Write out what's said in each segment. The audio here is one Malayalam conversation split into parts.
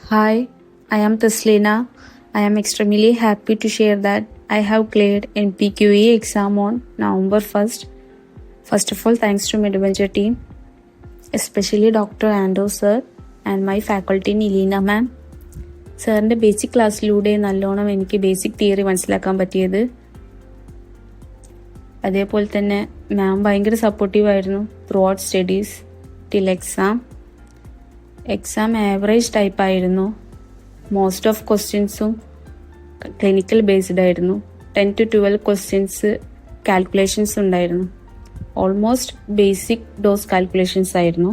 Hi, I am Taslina. I am extremely happy to share that I have cleared NPQE exam on November 1st. First of all, thanks to Midventure team, especially Dr. Ando sir and my faculty Nilina ma'am. സാറിൻ്റെ ബേസിക് ക്ലാസ്സിലൂടെ നല്ലോണം എനിക്ക് ബേസിക് തിയറി മനസ്സിലാക്കാൻ പറ്റിയത്. അതേപോലെ തന്നെ മാം ഭയങ്കര സപ്പോർട്ടീവായിരുന്നു throughout studies till exam average type ആയിരുന്നു. മോസ്റ്റ് ഓഫ് ക്വസ്റ്റ്യൻസും ക്ലിനിക്കൽ ബേസ്ഡ് ആയിരുന്നു. 10 to 12 ക്വസ്റ്റ്യൻസ് കാൽക്കുലേഷൻസ് ഉണ്ടായിരുന്നു. ഓൾമോസ്റ്റ് ബേസിക് ഡോസ് കാൽക്കുലേഷൻസ് ആയിരുന്നു.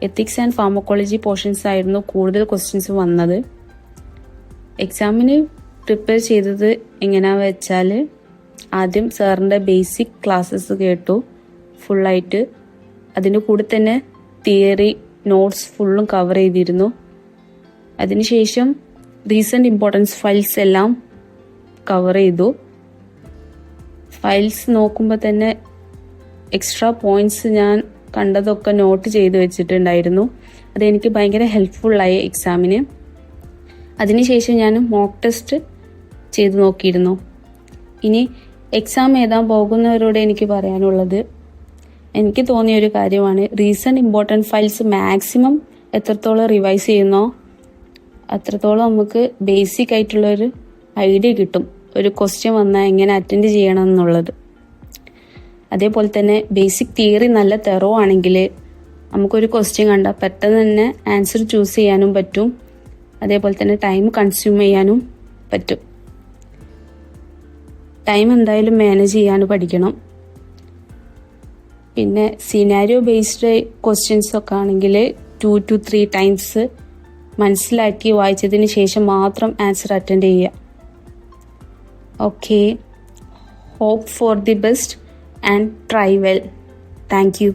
എത്തിക്സ് ആൻഡ് ഫാർമക്കോളജി പോർഷൻസ് ആയിരുന്നു കൂടുതൽ ക്വസ്റ്റ്യൻസ് വന്നത്. എക്സാമിന് പ്രിപ്പയർ ചെയ്തത് എങ്ങനെയാണെന്ന് വെച്ചാൽ ആദ്യം സാറിൻ്റെ ബേസിക് ക്ലാസ്സസ് കേട്ടു ഫുള്ളായിട്ട്. അതിൻ്റെ കൂടെ തന്നെ തിയറി നോട്ട്സ് ഫുള്ളും കവർ ചെയ്തിരുന്നു. അതിനുശേഷം റീസെൻ്റ് ഇമ്പോർട്ടൻസ് ഫയൽസ് എല്ലാം കവർ ചെയ്തു. ഫയൽസ് നോക്കുമ്പോൾ തന്നെ എക്സ്ട്രാ പോയിന്റ്സ് ഞാൻ കണ്ടതൊക്കെ നോട്ട് ചെയ്ത് വെച്ചിട്ടുണ്ടായിരുന്നു. അതെനിക്ക് ഭയങ്കര ഹെൽപ്ഫുള്ളായി എക്സാമിന്. അതിനുശേഷം ഞാൻ മോക്ക് ടെസ്റ്റ് ചെയ്ത് നോക്കിയിരുന്നു. ഇനി എക്സാം എഴുതാൻ പോകുന്നവരോട് എനിക്ക് പറയാനുള്ളത്, എനിക്ക് തോന്നിയൊരു കാര്യമാണ് റീസെൻ്റ് ഇമ്പോർട്ടൻറ്റ് ഫയൽസ് മാക്സിമം എത്രത്തോളം റിവൈസ് ചെയ്യുന്നോ അത്രത്തോളം നമുക്ക് ബേസിക് ആയിട്ടുള്ളൊരു ഐഡിയ കിട്ടും ഒരു ക്വസ്റ്റ്യൻ വന്നാൽ എങ്ങനെ അറ്റൻഡ് ചെയ്യണം എന്നുള്ളത്. അതേപോലെ തന്നെ ബേസിക് തിയറി നല്ല തെറോ ആണെങ്കിൽ നമുക്കൊരു ക്വസ്റ്റ്യൻ കണ്ടാൽ പെട്ടെന്ന് തന്നെ ആൻസർ ചൂസ് ചെയ്യാനും പറ്റും. അതേപോലെ തന്നെ ടൈം കൺസ്യൂം ചെയ്യാനും പറ്റും. ടൈം എന്തായാലും മാനേജ് ചെയ്യാൻ പഠിക്കണം. പിന്നെ സിനാരിയോ ബേസ്ഡ് ക്വസ്റ്റ്യൻസ് ഒക്കെ ആണെങ്കിൽ 2 to 3 ടൈംസ് മനസ്സിലാക്കി വായിച്ചതിന് ശേഷം മാത്രം ആൻസർ അറ്റൻഡ് ചെയ്യുക. Okay, hope for the best and try well. Thank U.